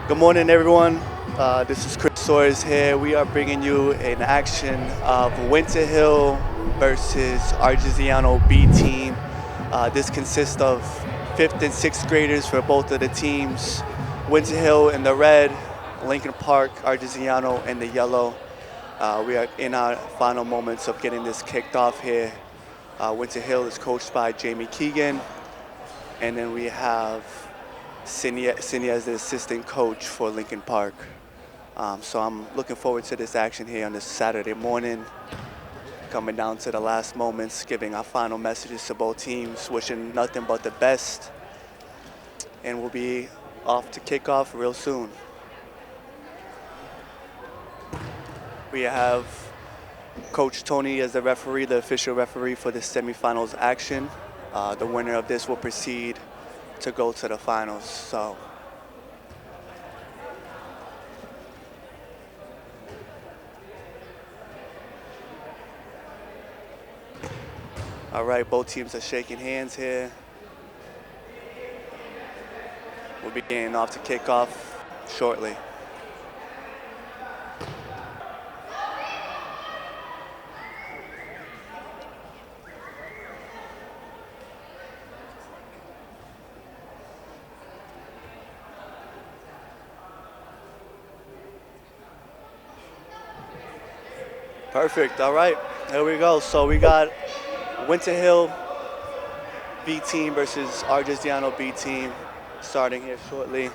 Good morning, everyone. This is Soares here. We are bringing you an action of Winter Hill versus Argenziano B team. This consists of 5th and 6th graders for both of the teams. Winter Hill in the red, Lincoln Park, Argenziano in the yellow. We are in our final moments of getting this kicked off here. Winter Hill is coached by Jamie Keegan, and then we have Cindy as the assistant coach for Lincoln Park. So I'm looking forward to this action here on this Saturday morning, coming down to the last moments, giving our final messages to both teams, wishing nothing but the best, and we'll be off to kick off real soon. We have Coach Tony as the referee, the official referee for the semifinals action. The winner of this will proceed to go to the finals. So all right, both teams are shaking hands here. We'll be getting off to kick off shortly. Perfect. All right, here we go. So we got Winter Hill B team versus Argenziano B team starting here shortly.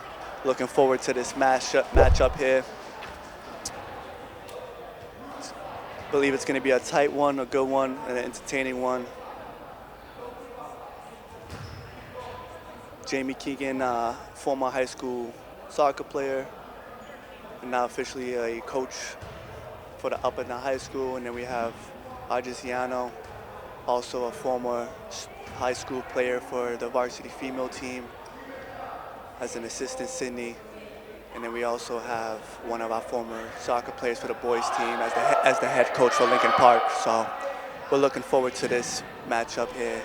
Looking forward to this matchup here. Believe it's going to be a tight one, a good one, an entertaining one. Jamie Keegan, former high school soccer player, and now officially a coach for the up in the high school. And then we have Argenziano, also a former high school player for the varsity female team as an assistant, Sydney. And then we also have one of our former soccer players for the boys team as the head coach for Lincoln Park. So we're looking forward to this matchup here.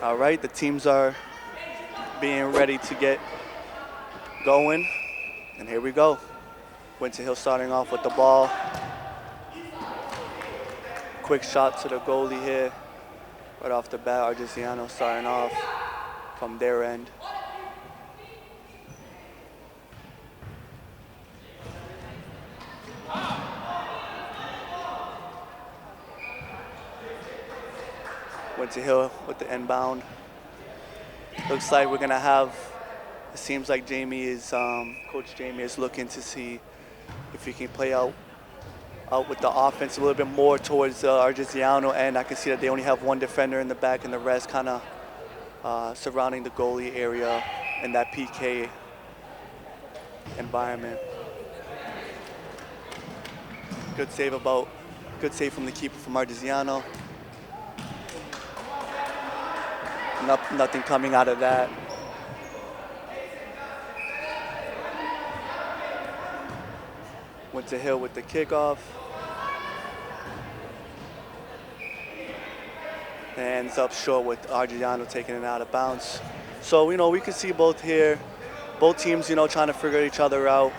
All right, the teams are being ready to get going, and here we go. Winter Hill starting off with the ball. Quick shot to the goalie here. Right off the bat, Argenziano starting off from their end. Winter Hill with the inbound. Looks like we're gonna have, it seems like Coach Jamie is looking to see if he can play out with the offense a little bit more towards Argenziano, and I can see that they only have one defender in the back and the rest kind of surrounding the goalie area in that PK environment. Good save from the keeper from Argenziano. Nothing coming out of that. Winter Hill with the kickoff. Ends up short with Argenziano taking it out of bounds. So, we can see both here. Both teams, trying to figure each other out.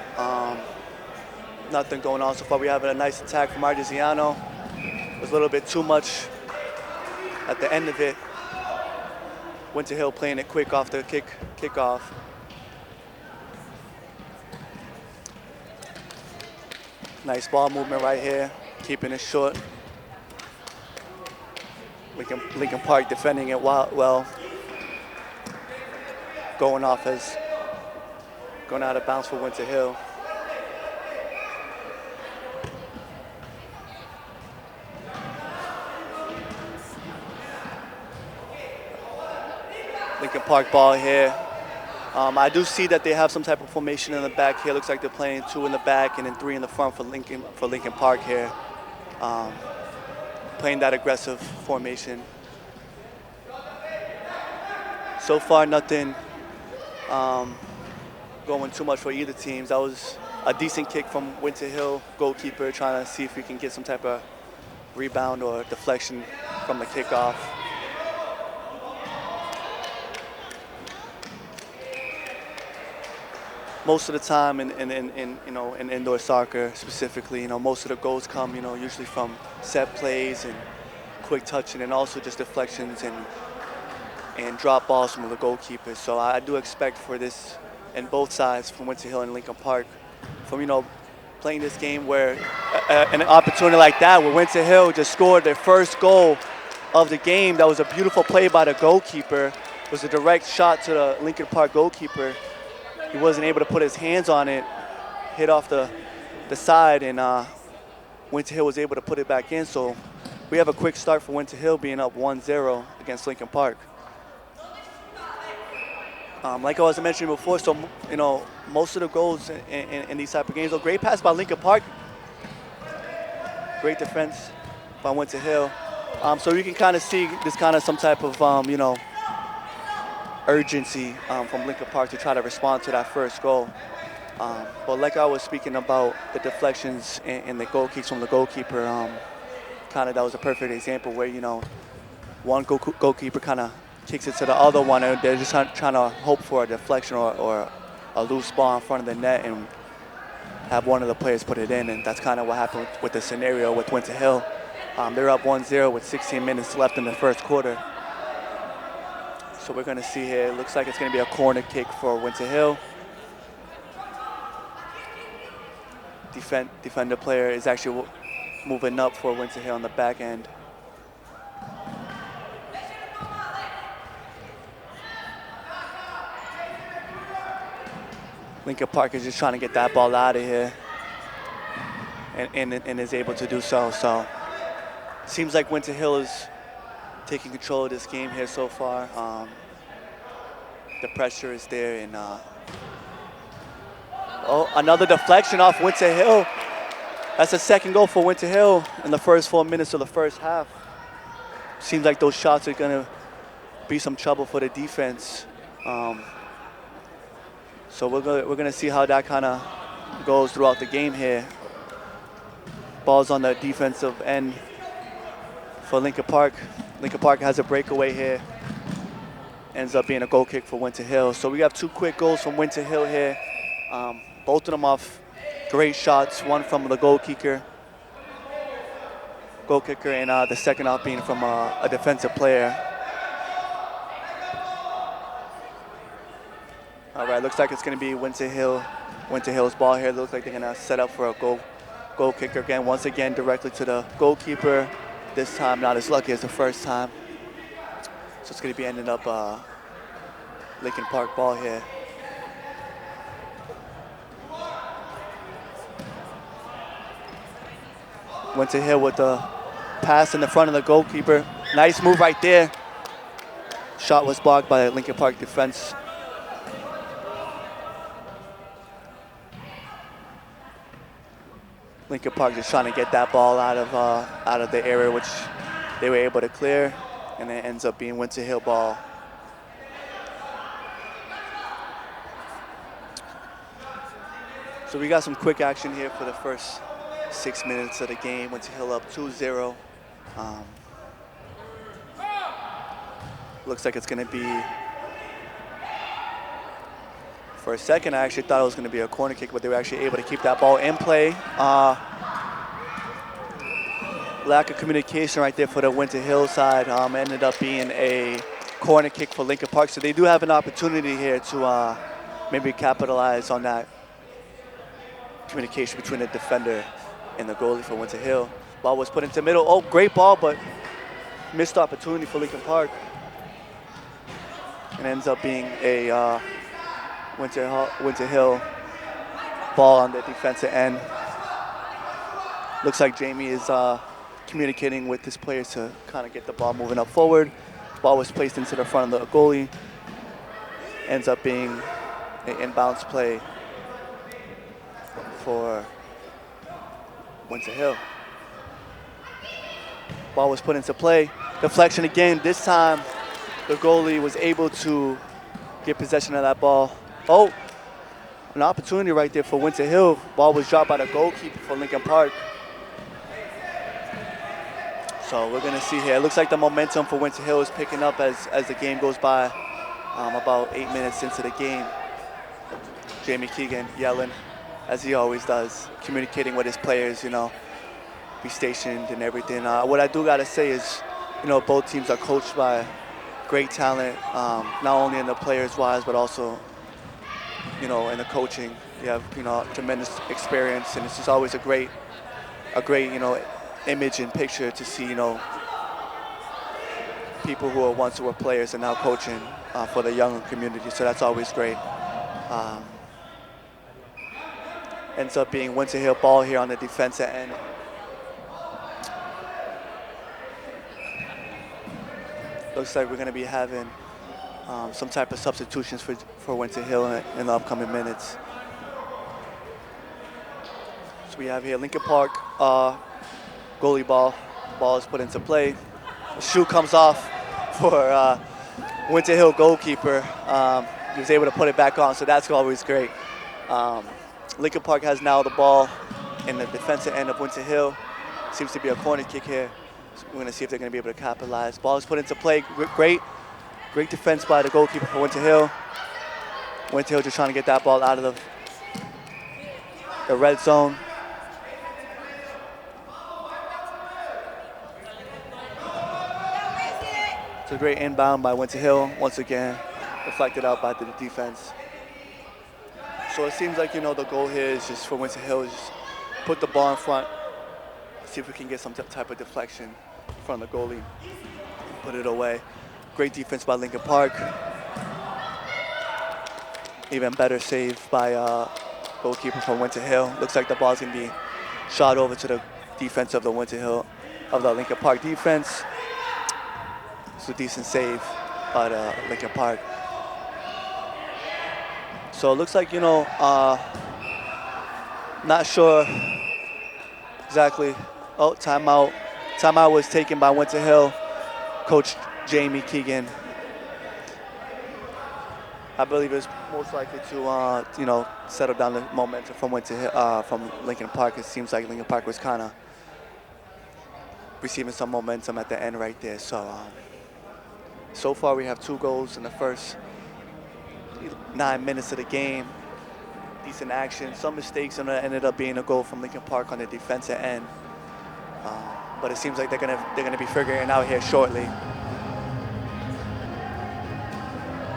Nothing going on so far. We have a nice attack from Argenziano. It was a little bit too much at the end of it. Winter Hill playing it quick off the kickoff. Nice ball movement right here, keeping it short. Lincoln Park defending it well. Going out of bounds for Winter Hill. Lincoln Park ball here. I do see that they have some type of formation in the back here. Looks like they're playing 2 in the back and then 3 in the front for Lincoln Park here. Playing that aggressive formation. So far, nothing going too much for either teams. That was a decent kick from Winter Hill goalkeeper, trying to see if we can get some type of rebound or deflection from the kickoff. most of the time in indoor soccer specifically, most of the goals come, usually from set plays and quick touching, and also just deflections and drop balls from the goalkeepers. So I do expect for this, and both sides, from Winter Hill and Lincoln Park, from playing this game where an opportunity like that, where Winter Hill just scored their first goal of the game. That was a beautiful play by the goalkeeper. It was a direct shot to the Lincoln Park goalkeeper. He wasn't able to put his hands on it, hit off the side, and Winter Hill was able to put it back in. So we have a quick start for Winter Hill, being up 1-0 against Lincoln Park. Like I was mentioning before, so most of the goals in these type of games. So great pass by Lincoln Park, great defense by Winter Hill. So you can kind of see this kind of some type of urgency from Lincoln Park to try to respond to that first goal. But like I was speaking about the deflections and the goal kicks from the goalkeeper, kind of that was a perfect example where one goalkeeper kind of kicks it to the other one, and they're just trying to hope for a deflection or a loose ball in front of the net and have one of the players put it in, and that's kind of what happened with the scenario with Winter Hill. They're up 1-0 with 16 minutes left in the first quarter. So we're going to see here, it looks like it's going to be a corner kick for Winter Hill. Defender player is actually moving up for Winter Hill on the back end. Lincoln Park is just trying to get that ball out of here and is able to do so. So seems like Winter Hill is taking control of this game here so far. The pressure is there, and another deflection off Winter Hill. That's a second goal for Winter Hill in the first 4 minutes of the first half. Seems like those shots are gonna be some trouble for the defense. So we're gonna see how that kind of goes throughout the game here. Ball's on the defensive end for Lincoln Park. Lincoln Park has a breakaway here. Ends up being a goal kick for Winter Hill. So we have two quick goals from Winter Hill here. Both of them off great shots. One from the goal kicker, and the second off being from a defensive player. All right, looks like it's going to be Winter Hill's ball here. Looks like they're going to set up for a goal kicker again. Once again, directly to the goalkeeper. This time, not as lucky as the first time. So it's going to be ending up Lincoln Park ball here. Winter Hill with the pass in the front of the goalkeeper. Nice move right there. Shot was blocked by the Lincoln Park defense. Lincoln Park just trying to get that ball out of the area, which they were able to clear, and it ends up being Winter Hill ball. So we got some quick action here for the first 6 minutes of the game. Winter Hill up 2-0. Looks like it's going to be, for a second, I actually thought it was going to be a corner kick, but they were actually able to keep that ball in play. Lack of communication right there for the Winter Hill side. Ended up being a corner kick for Lincoln Park. So they do have an opportunity here to maybe capitalize on that communication between the defender and the goalie for Winter Hill. Ball was put into the middle. Oh, great ball, but missed opportunity for Lincoln Park. And ends up being a Winter Hill ball on the defensive end. Looks like Jamie is communicating with his players to kind of get the ball moving up forward. Ball was placed into the front of the goalie. Ends up being an inbounds play for Winter Hill. Ball was put into play. Deflection again. This time, the goalie was able to get possession of that ball. Oh, an opportunity right there for Winter Hill. Ball was dropped by the goalkeeper for Lincoln Park. So we're gonna see here. It looks like the momentum for Winter Hill is picking up as the game goes by. About 8 minutes into the game. Jamie Keegan yelling, as he always does, communicating with his players, be stationed and everything. What I do gotta say is, both teams are coached by great talent, not only in the players wise, but also, in the coaching. You have, tremendous experience, and it's just always a great, image and picture to see, people who were players and now coaching for the younger community. So that's always great. Um, Ends up being Winter Hill ball here on the defensive end. Looks like we're going to be having some type of substitutions for Winter Hill in the upcoming minutes. So we have here Lincoln Park goalie ball. Ball is put into play. The shoe comes off for Winter Hill goalkeeper. He was able to put it back on, so that's always great. Lincoln Park has now the ball in the defensive end of Winter Hill. Seems to be a corner kick here. So we're going to see if they're going to be able to capitalize. Ball is put into play. Great defense by the goalkeeper for Winter Hill. Winter Hill just trying to get that ball out of the red zone. It's a great inbound by Winter Hill. Once again, reflected out by the defense. So it seems like, the goal here is just for Winter Hill, just put the ball in front, see if we can get some type of deflection from the goalie, put it away. Great defense by Lincoln Park. Even better save by goalkeeper from Winter Hill. Looks like the ball's gonna be shot over to the defense of the Lincoln Park defense. It's a decent save by the Lincoln Park. So it looks like, not sure exactly. Oh, timeout. Timeout was taken by Winter Hill. Coach Jamie Keegan. I believe it's most likely to, settle down the momentum from from Lincoln Park. It seems like Lincoln Park was kind of receiving some momentum at the end right there. So far we have 2 goals in the first 9 minutes of the game. Decent action, some mistakes, and it ended up being a goal from Lincoln Park on the defensive end. But it seems like they're gonna be figuring it out here shortly.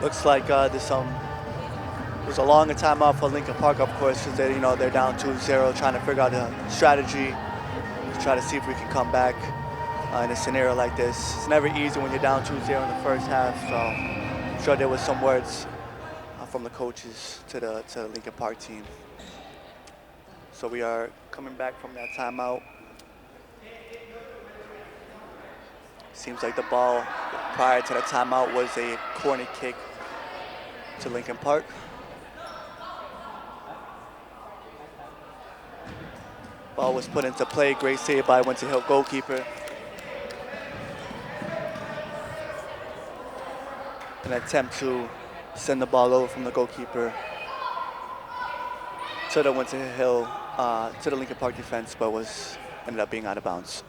Looks like there's a longer timeout for Lincoln Park, of course, because they're down 2-0, trying to figure out a strategy to try to see if we can come back in a scenario like this. It's never easy when you're down 2-0 in the first half, so I'm sure there was some words from the coaches to the Lincoln Park team. So we are coming back from that timeout. Seems like the ball prior to the timeout was a corner kick to Lincoln Park. Ball was put into play. Great save by Winter Hill goalkeeper. An attempt to send the ball over from the goalkeeper to the to the Lincoln Park defense, but ended up being out of bounds.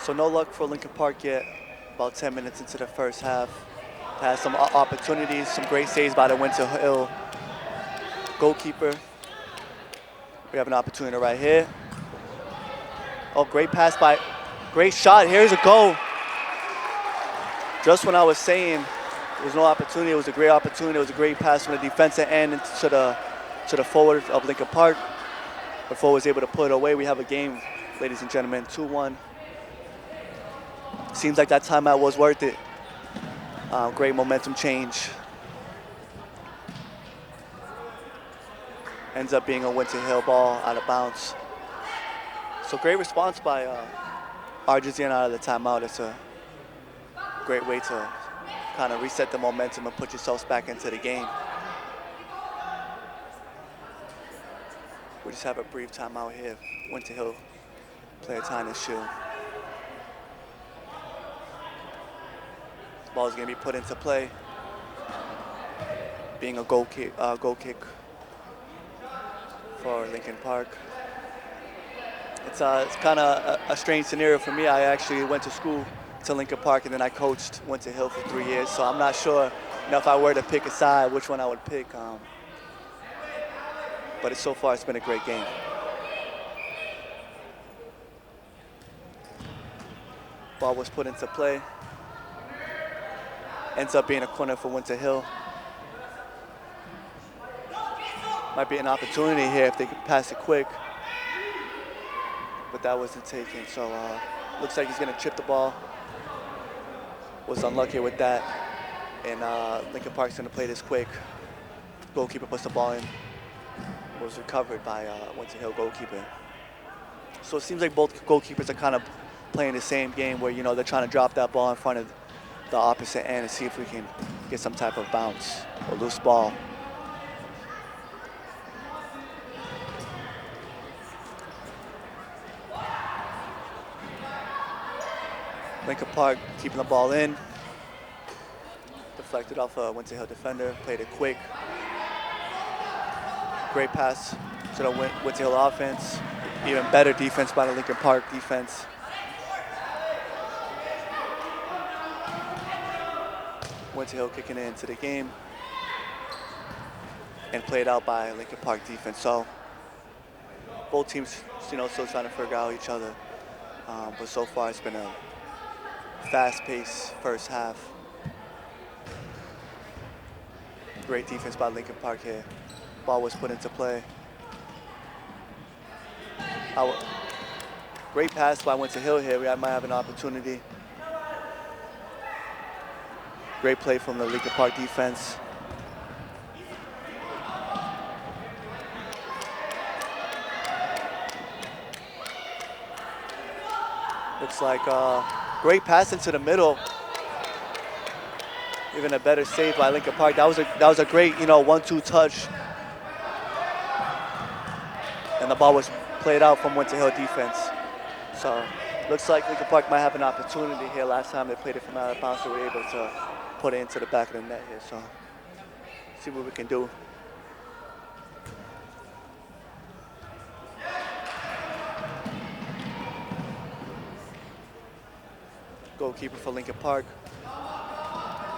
So no luck for Lincoln Park yet. About 10 minutes into the first half. Has some opportunities, some great saves by the Winter Hill goalkeeper. We have an opportunity right here. Oh, great pass great shot. Here's a goal. Just when I was saying there was no opportunity, it was a great opportunity. It was a great pass from the defensive end to the forward of Lincoln Park. The forward was able to put it away. We have a game, ladies and gentlemen, 2-1. Seems like that timeout was worth it. Great momentum change. Ends up being a Winter Hill ball out of bounds. So great response by Argenziano out of the timeout. It's a great way to kind of reset the momentum and put yourselves back into the game. We just have a brief timeout here. Winter Hill player tying his shoe. Ball is going to be put into play. Being a goal kick for Lincoln Park. It's kind of a strange scenario for me. I actually went to school to Lincoln Park, and then I coached Winter Hill for 3 years. So I'm not sure, if I were to pick a side, which one I would pick. But so far, it's been a great game. Ball was put into play. Ends up being a corner for Winter Hill. Might be an opportunity here if they could pass it quick. But that wasn't taken, so looks like he's gonna chip the ball. Was unlucky with that. And Lincoln Park's gonna play this quick. Goalkeeper puts the ball in. Was recovered by Winter Hill goalkeeper. So it seems like both goalkeepers are kind of playing the same game where, they're trying to drop that ball in front of the opposite end and see if we can get some type of bounce or loose ball. Lincoln Park keeping the ball in. Deflected off a Winter Hill defender, played it quick. Great pass to the Winter Hill offense. Even better defense by the Lincoln Park defense. Winter Hill kicking it into the game. And played out by Lincoln Park defense. So both teams, still trying to figure out each other. But so far it's been a fast-paced first half. Great defense by Lincoln Park here. Ball was put into play. Great pass by Winter Hill here. We might have an opportunity. Great play from the Lincoln Park defense. Looks like great pass into the middle. Even a better save by Lincoln Park. That was a great, 1-2 touch. And the ball was played out from Winter Hill defense. So looks like Lincoln Park might have an opportunity here. Last time they played it from out of bounds, they were able to put it into the back of the net here. So see what we can do. Goalkeeper for Lincoln Park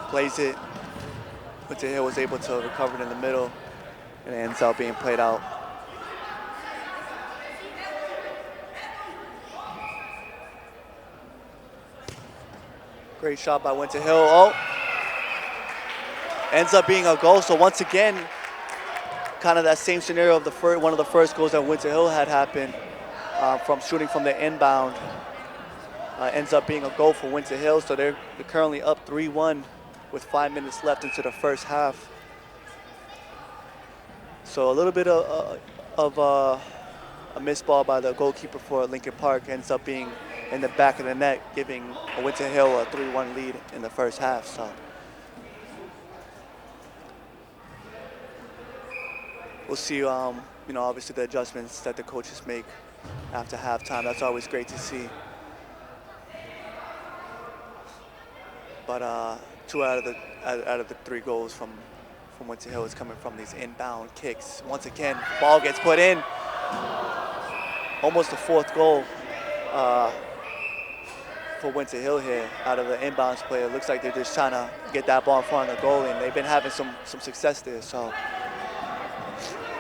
plays it. Winter Hill was able to recover it in the middle, and it ends up being played out. Great shot by Winter Hill. Oh, ends up being a goal. So once again, kind of that same scenario of one of the first goals that Winter Hill had happened from shooting from the inbound. Ends up being a goal for Winter Hill. So they're currently up 3-1 with 5 minutes left into the first half. So a little bit of a missed ball by the goalkeeper for Lincoln Park ends up being in the back of the net, giving Winter Hill a 3-1 lead in the first half. So we'll see, obviously the adjustments that the coaches make after halftime. That's always great to see. But 2 out of the 3 goals from Winter Hill is coming from these inbound kicks. Once again, ball gets put in. Almost the 4th goal for Winter Hill here out of the inbounds play. It looks like they're just trying to get that ball in front of the goal, and they've been having some success there. So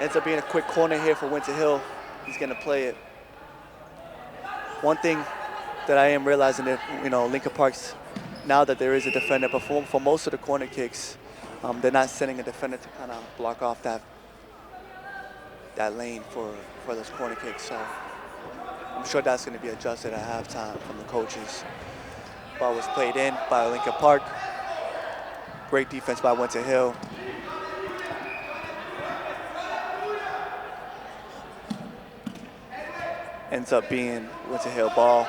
ends up being a quick corner here for Winter Hill. He's going to play it. One thing that I am realizing that, Lincoln Park's, now that there is a defender, but for most of the corner kicks, they're not sending a defender to kind of block off that lane for those corner kicks. So I'm sure that's going to be adjusted at halftime from the coaches. Ball was played in by Lincoln Park. Great defense by Winter Hill. Ends up being Winter Hill ball.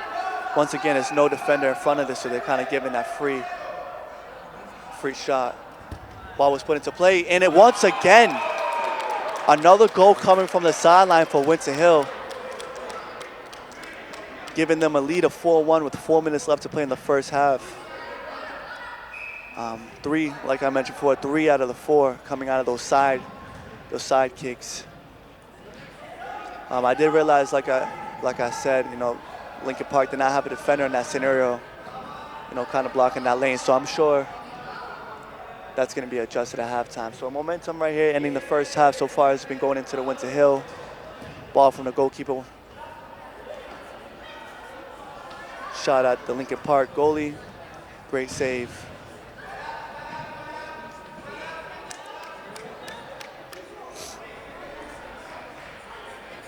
Once again, there's no defender in front of this, so they're kind of giving that free shot. Ball was put into play, and it once again, another goal coming from the sideline for Winter Hill, giving them a lead of 4-1 with 4 minutes left to play in the first half. 3, like I mentioned before, 3 out of the 4 coming out of those side kicks. I did realize, like I said, Lincoln Park did not have a defender in that scenario. kind of blocking that lane. So I'm sure that's going to be adjusted at halftime. So momentum right here, ending the first half so far has been going into the Winter Hill. Ball from the goalkeeper. Shot at the Lincoln Park goalie. Great save.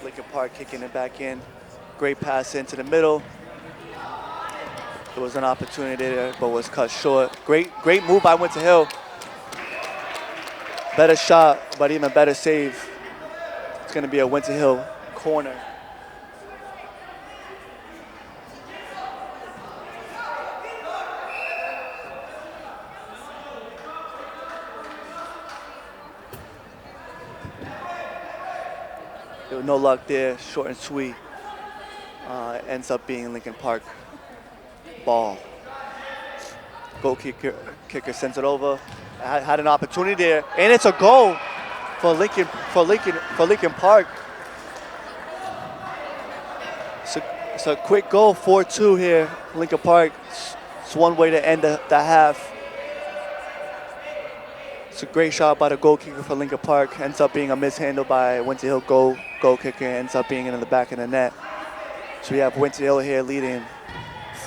Lincoln Park kicking it back in. Great pass into the middle. There was an opportunity there, but was cut short. Great move by Winter Hill. Better shot, but even better save. It's going to be a Winter Hill corner. There was no luck there, short and sweet. Ends up being Lincoln Park ball. Goal kicker sends it over. Had an opportunity there, and it's a goal for Lincoln Park. It's a quick goal, 4-2 here, Lincoln Park. It's one way to end the half. It's a great shot by the goal kicker for Lincoln Park. Ends up being a mishandle by Winter Hill goal kicker. Ends up being in the back of the net. So we have Winter Hill here leading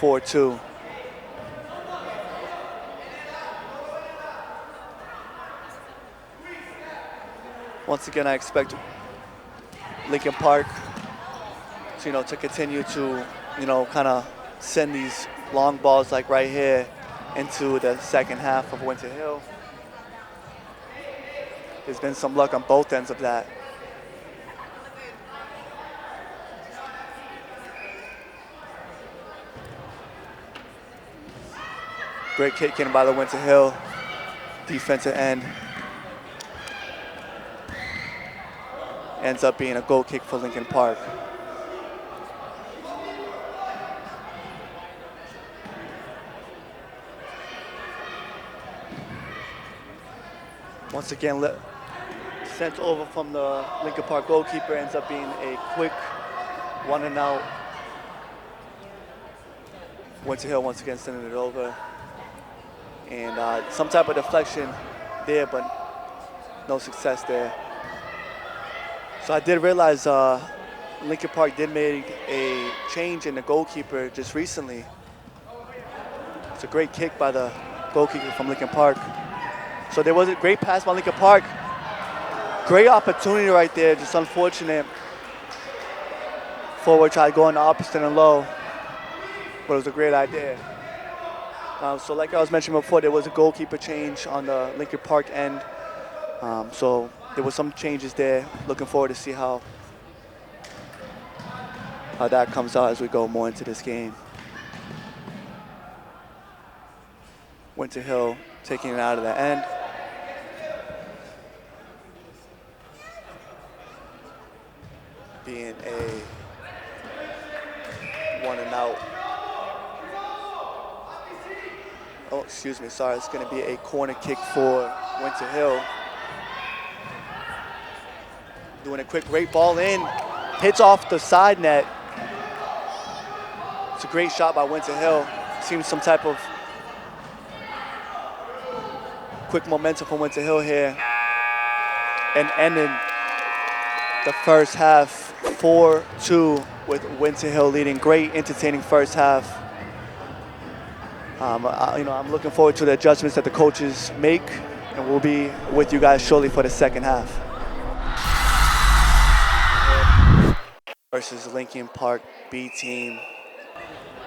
4-2. Once again, I expect Lincoln Park to continue to, kind of send these long balls like right here into the second half of Winter Hill. There's been some luck on both ends of that. Great kick in by the Winter Hill defensive end. Ends up being a goal kick for Lincoln Park. Once again, sent over from the Lincoln Park goalkeeper. Ends up being a quick 1-and-out. Winter Hill once again sending it over. And some type of deflection there, but no success there. So I did realize Lincoln Park did make a change in the goalkeeper just recently. It's a great kick by the goalkeeper from Lincoln Park. So there was a great pass by Lincoln Park. Great opportunity right there, just unfortunate. Forward tried going the opposite and low, but it was a great idea. So like I was mentioning before, there was a goalkeeper change on the Lincoln Park end. So there was some changes there. Looking forward to see how that comes out as we go more into this game. Winter Hill taking it out of the end. Being a 1-and-out. Oh, excuse me, sorry. It's going to be a corner kick for Winter Hill. Doing a quick great ball in. Hits off the side net. It's a great shot by Winter Hill. Seems some type of quick momentum from Winter Hill here. And ending the first half 4-2 with Winter Hill leading. Great, entertaining first half. I'm looking forward to the adjustments that the coaches make, and we'll be with you guys shortly for the second half. Versus Lincoln Park B team.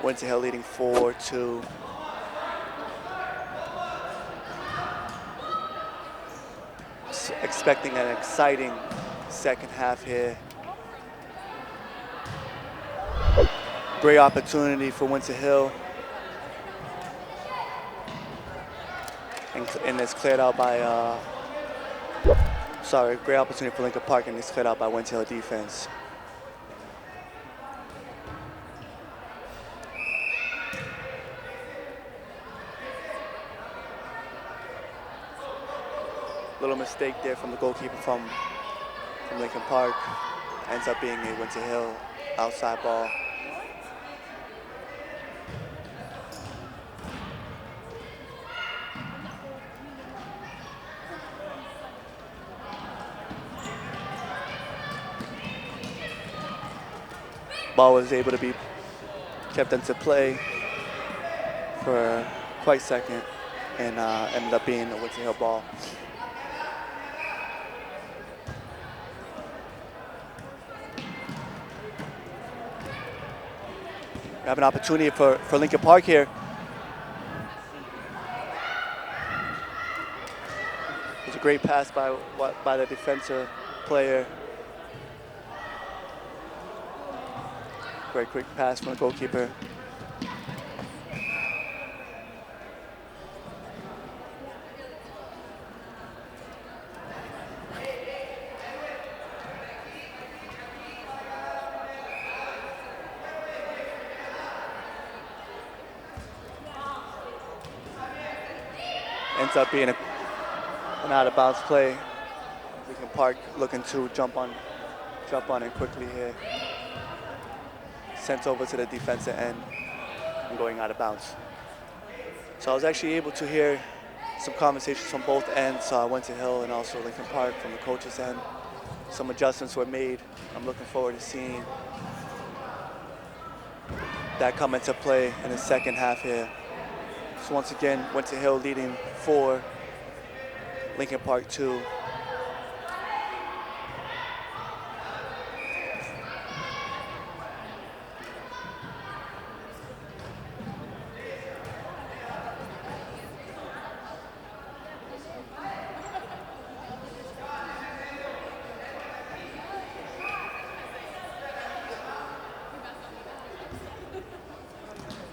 Winter Hill leading 4-2. Expecting an exciting second half here. Great opportunity for Winter Hill. And it's cleared out by, great opportunity for Lincoln Park, and it's cleared out by Winter Hill defense. Little mistake there from the goalkeeper from Lincoln Park. Ends up being a Winter Hill outside ball. ball was able to be kept into play for quite a second and ended up being a Winter Hill ball. We have an opportunity for Lincoln Park here. It was a great pass by the defensive player. Very quick pass from the goalkeeper. Ends up being an out of bounds play. Lincoln Park looking to jump on it quickly here. Sent over to the defensive end and going out of bounds. So I was actually able to hear some conversations from both ends, Winter Hill and also Lincoln Park from the coach's end. Some adjustments were made. I'm looking forward to seeing that come into play in the second half here. So once again, Winter Hill leading 4, Lincoln Park 2.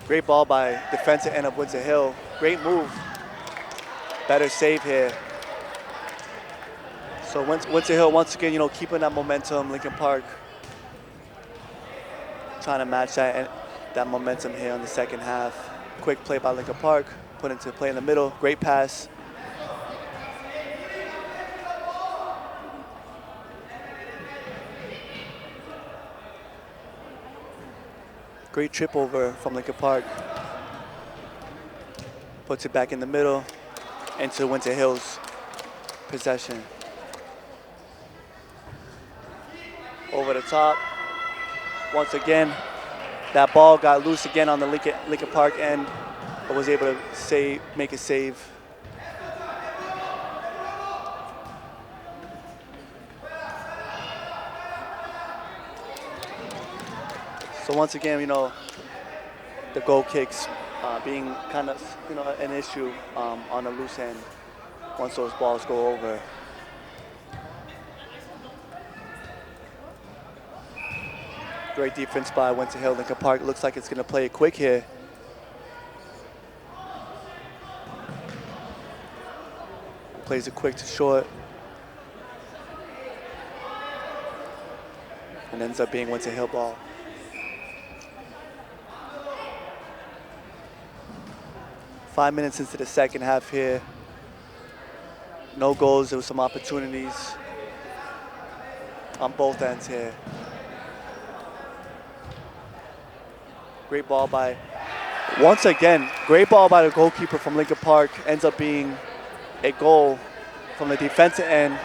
Great ball by defensive end of Winter Hill. Great move. Better save here. So Winter Hill, once again, keeping that momentum. Lincoln Park trying to match that momentum here in the second half. Quick play by Lincoln Park, put into play in the middle. Great pass. Great trip over from Lincoln Park. Puts it back in the middle into Winter Hill's possession. Over the top. Once again, that ball got loose again on the Lincoln Park end, but was able to make a save. So once again, the goal kicks being kind of, an issue on the loose end once those balls go over. Great defense by Winter Hill. Lincoln Park looks like it's going to play it quick here. Plays it quick to short. And ends up being Winter Hill ball. Five minutes into the second half here. No goals, there was some opportunities on both ends here. Great ball once again, great ball by the goalkeeper from Lincoln Park. Ends up being a goal from the defensive end.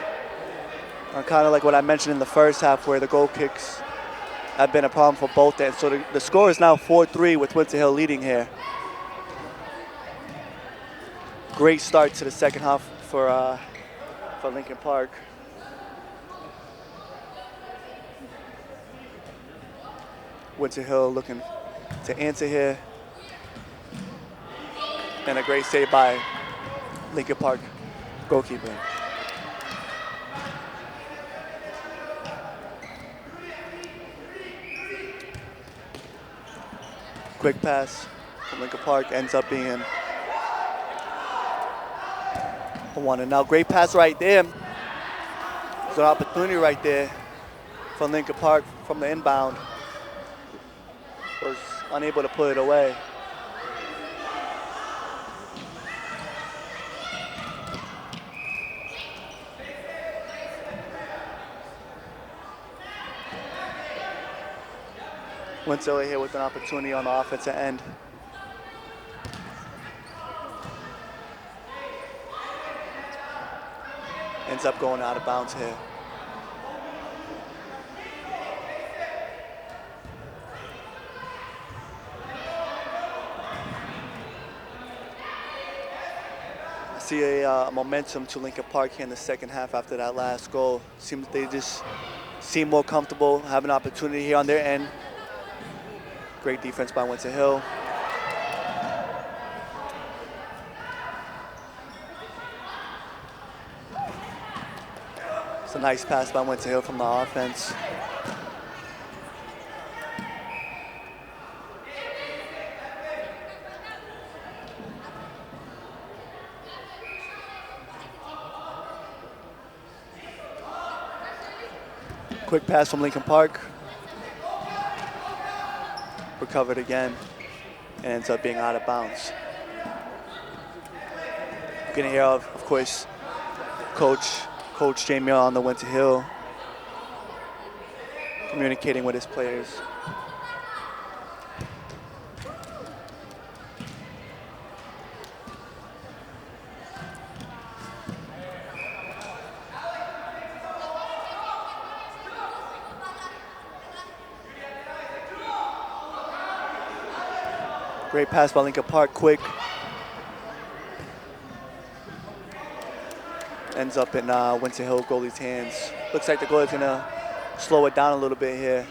Kind of like what I mentioned in the first half where the goal kicks have been a problem for both ends. So the score is now 4-3 with Winter Hill leading here. Great start to the second half for Lincoln Park. Winter Hill looking to answer here. And a great save by Lincoln Park goalkeeper. Quick pass from Lincoln Park ends up being a 1-0. Great pass right there. There's an opportunity right there for Lincoln Park from the inbound. Was unable to put it away. Winslow here with an opportunity on the offensive end. Ends up going out of bounds here. see a momentum to Lincoln Park here in the second half after that last goal. Seems they just seem more comfortable, have an opportunity here on their end. Great defense by Winter Hill. It's a nice pass by Winter Hill from the offense. Quick pass from Lincoln Park. Recovered again and ends up being out of bounds. You're gonna hear, of course, Coach Jamie on the Winter Hill communicating with his players. Great pass by Lincoln Park, quick. Ends up in Winter Hill goalie's hands. Looks like the goalie's gonna slow it down a little bit here.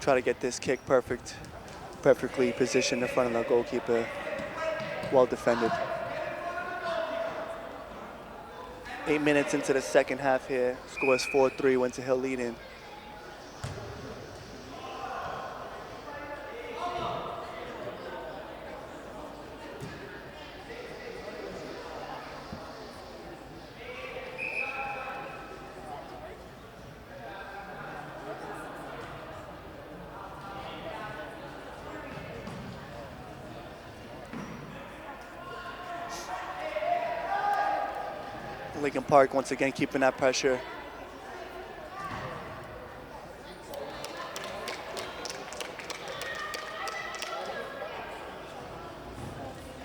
Try to get this kick perfectly positioned in front of the goalkeeper. Well defended. 8 minutes into the second half here. Score is 4-3, Winter Hill leading. Lincoln Park once again keeping that pressure.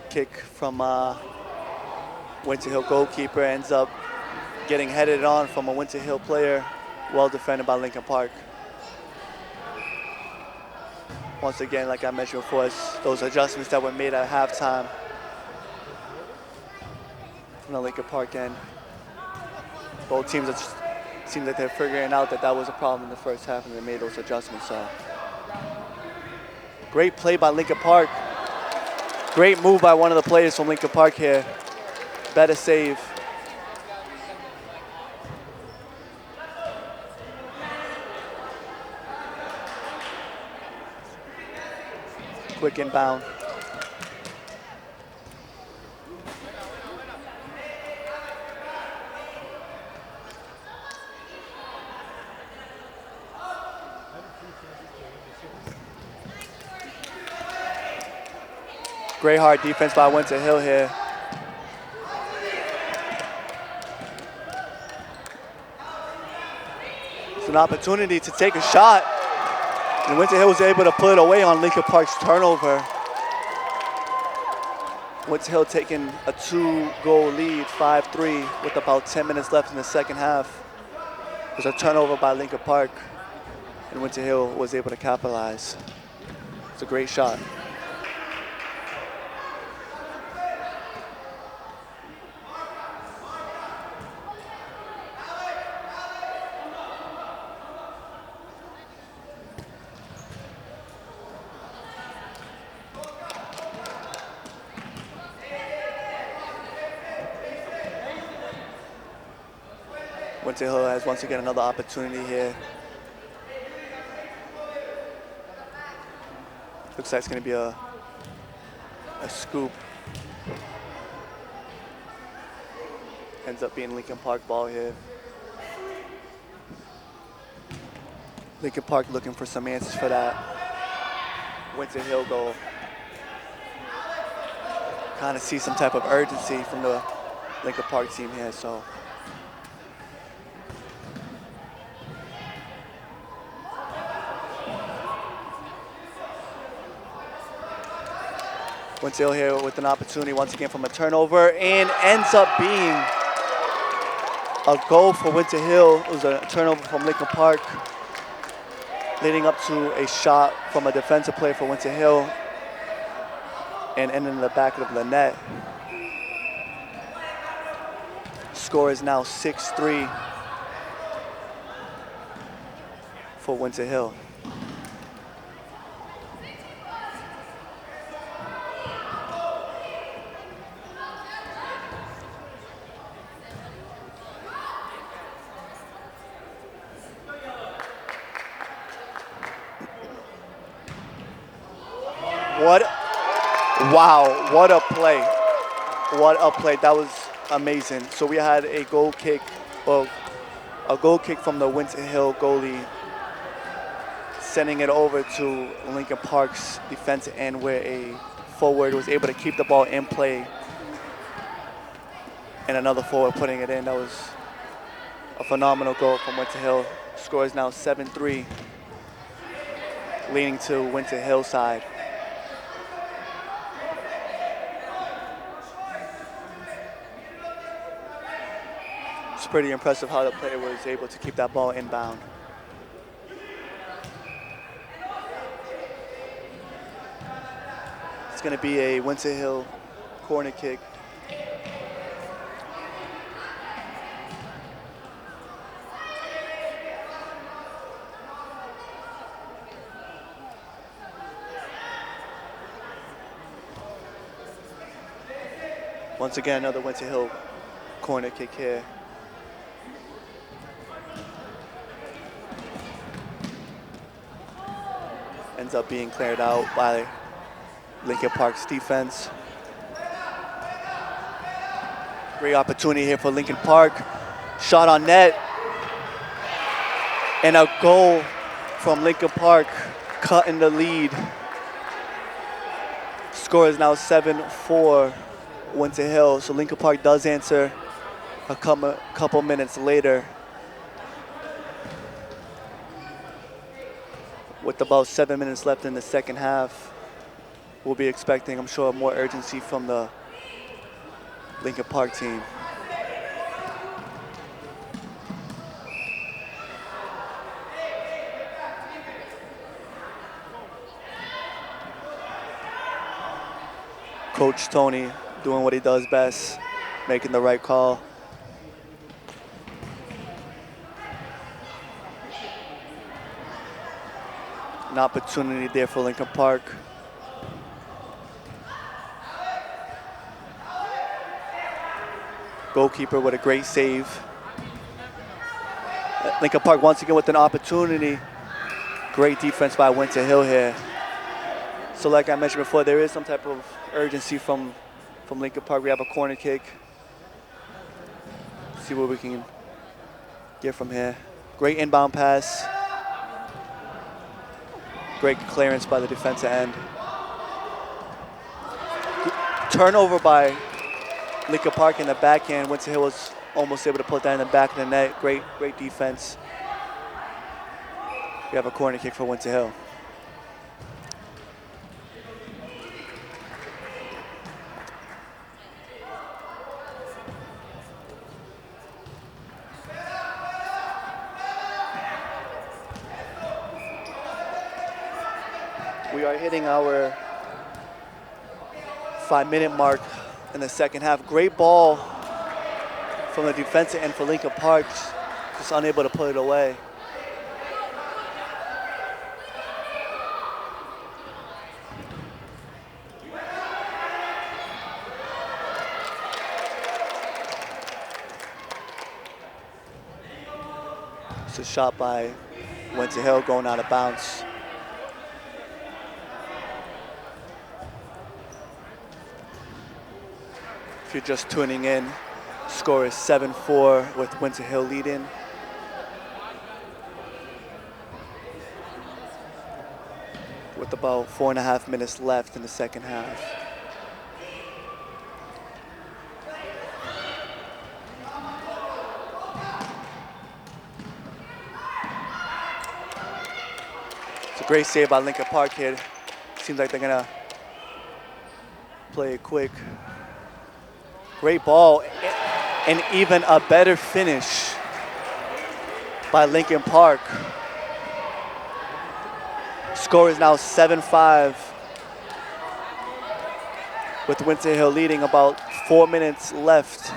Kick from Winter Hill goalkeeper ends up getting headed on from a Winter Hill player. Well defended by Lincoln Park. Once again, like I mentioned before, it's those adjustments that were made at halftime from the Lincoln Park end. Both teams just seem that they're figuring out that was a problem in the first half and they made those adjustments. So great play by Lincoln Park. Great move by one of the players from Lincoln Park here. Better save. Quick inbound. Great hard defense by Winter Hill here. It's an opportunity to take a shot. And Winter Hill was able to put it away on Lincoln Park's turnover. Winter Hill taking a 2-goal lead, 5-3, with about 10 minutes left in the second half. It was a turnover by Lincoln Park, and Winter Hill was able to capitalize. It's a great shot. Winter Hill has once again another opportunity here. Looks like it's going to be a scoop. Ends up being Lincoln Park ball here. Lincoln Park looking for some answers for that Winter Hill goal. Kind of see some type of urgency from the Lincoln Park team here, so. Winter Hill here with an opportunity once again from a turnover, and ends up being a goal for Winter Hill. It was a turnover from Lincoln Park, leading up to a shot from a defensive player for Winter Hill, and ending in the back of the net. Score is now 6-3 for Winter Hill. Wow, what a play. What a play, that was amazing. So we had a goal kick from the Winter Hill goalie, sending it over to Lincoln Park's defensive end where a forward was able to keep the ball in play and another forward putting it in. That was a phenomenal goal from Winter Hill. Score is now 7-3, leaning to Winter Hill side. It's pretty impressive how the player was able to keep that ball inbound. It's going to be a Winter Hill corner kick. Once again, another Winter Hill corner kick here. Ends up being cleared out by Lincoln Park's defense. Great opportunity here for Lincoln Park. Shot on net. And a goal from Lincoln Park, cutting the lead. Score is now 7-4 Winter Hill. So Lincoln Park does answer a couple minutes later. With about 7 minutes left in the second half, we'll be expecting, I'm sure, more urgency from the Lincoln Park team. Coach Tony doing what he does best, making the right call. An opportunity there for Lincoln Park. Goalkeeper with a great save. Lincoln Park once again with an opportunity. Great defense by Winter Hill here. So like I mentioned before, there is some type of urgency from Lincoln Park. We have a corner kick. See what we can get from here. Great inbound pass. Great clearance by the defensive end. Turnover by Lincoln Park in the backhand. Winter Hill was almost able to put that in the back of the net. Great defense. We have a corner kick for Winter Hill. We are hitting our 5-minute mark in the second half. Great ball from the defensive end for Lincoln Park, just unable to put it away. It's a shot by Winter Hill going out of bounds. If you're just tuning in, score is 7-4 with Winter Hill leading. With about 4.5 minutes left in the second half. It's a great save by Lincoln Park here. Seems like they're gonna play it quick. Great ball, and even a better finish by Lincoln Park. Score is now 7-5 with Winter Hill leading, about 4 minutes left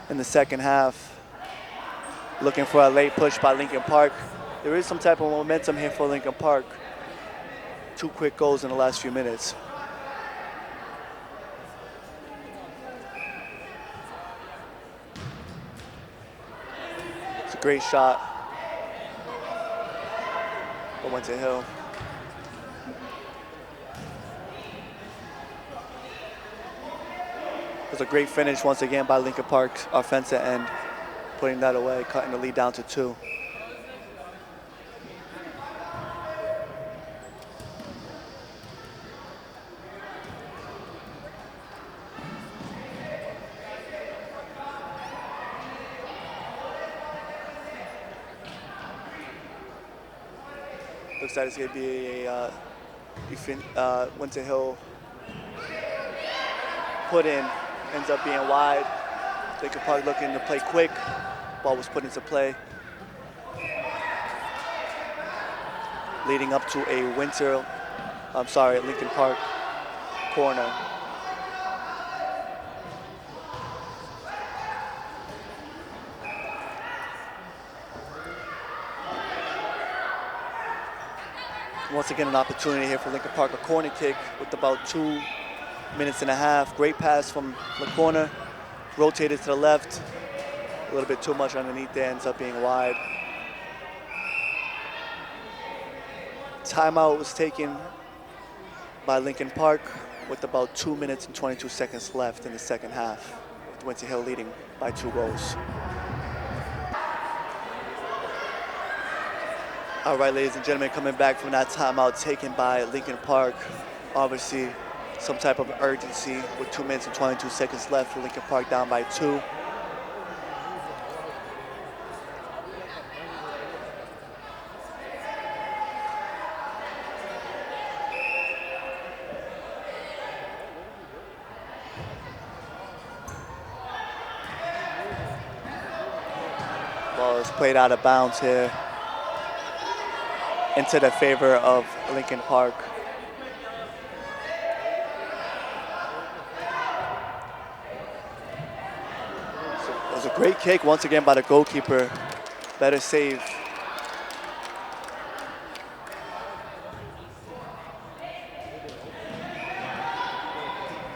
in the second half. Looking for a late push by Lincoln Park. There is some type of momentum here for Lincoln Park. 2 quick goals in the last few minutes. It's a great shot. But went to Hill. It was a great finish once again by Lincoln Park's offensive end, putting that away, cutting the lead down to 2. Looks like it's going to be a Winter Hill put in, ends up being wide. Lincoln Park looking to play quick. Ball was put into play. Leading up to a Lincoln Park corner. Once again, an opportunity here for Lincoln Park, a corner kick with about 2 minutes and a half. Great pass from the corner, rotated to the left. A little bit too much underneath there, ends up being wide. Timeout was taken by Lincoln Park with about 2 minutes and 22 seconds left in the second half, with Winter Hill leading by 2 goals. All right, ladies and gentlemen, coming back from that timeout taken by Lincoln Park. Obviously, some type of urgency with 2 minutes and 22 seconds left for Lincoln Park down by 2. Ball is played out of bounds here into the favor of Lincoln Park. So it was a great kick once again by the goalkeeper. Better save.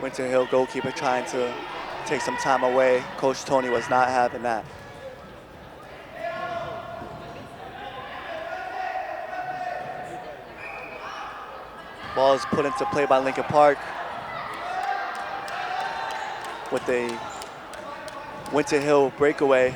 Winter Hill goalkeeper trying to take some time away. Coach Tony was not having that. Ball is put into play by Lincoln Park with a Winter Hill breakaway.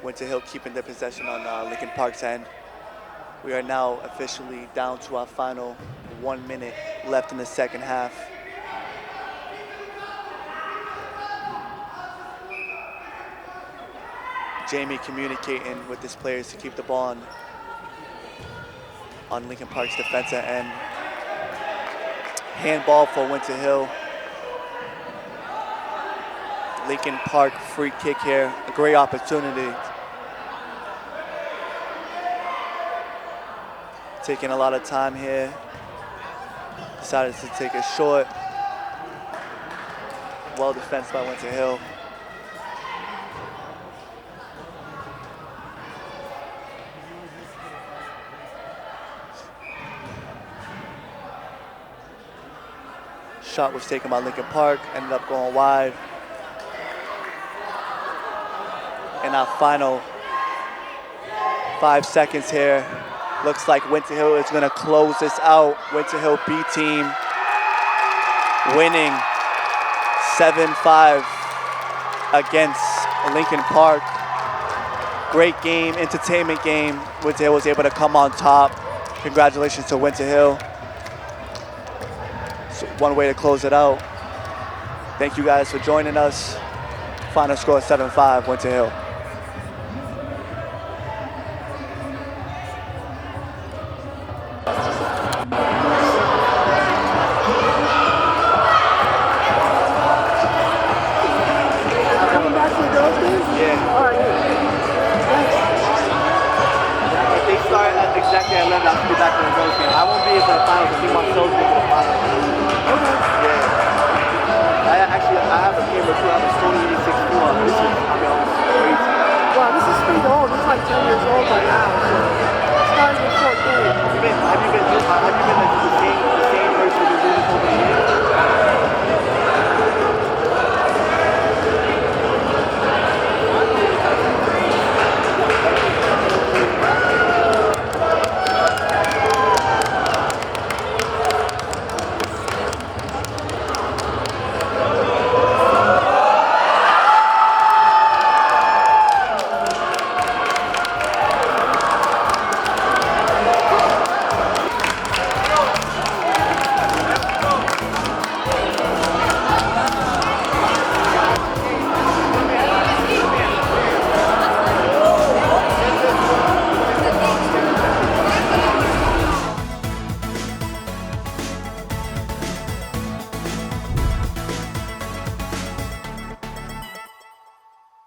Winter Hill keeping their possession on Lincoln Park's end. We are now officially down to our final 1 minute left in the second half. Jamie communicating with his players to keep the ball on Lincoln Park's defensive end. Handball for Winter Hill. Lincoln Park free kick here, a great opportunity. Taking a lot of time here. Decided to take a short. Well defensed by Winter Hill. Shot was taken by Lincoln Park, ended up going wide. In our final 5 seconds here, looks like Winter Hill is going to close this out. Winter Hill B team winning 7-5 against Lincoln Park. Great game, entertainment game. Winter Hill was able to come on top. Congratulations to Winter Hill. So one way to close it out. Thank you guys for joining us. Final score 7-5, Winter Hill. exactly I learned I should be back in the girls game. I won't be here for the finals. I think Marcel's going to the finals. Okay. Yeah. I have a camera too. I have a Sony 86 Full. This is, I mean, almost crazy. Wow, this is pretty old. This is like 10 years old by now. So it's not even 14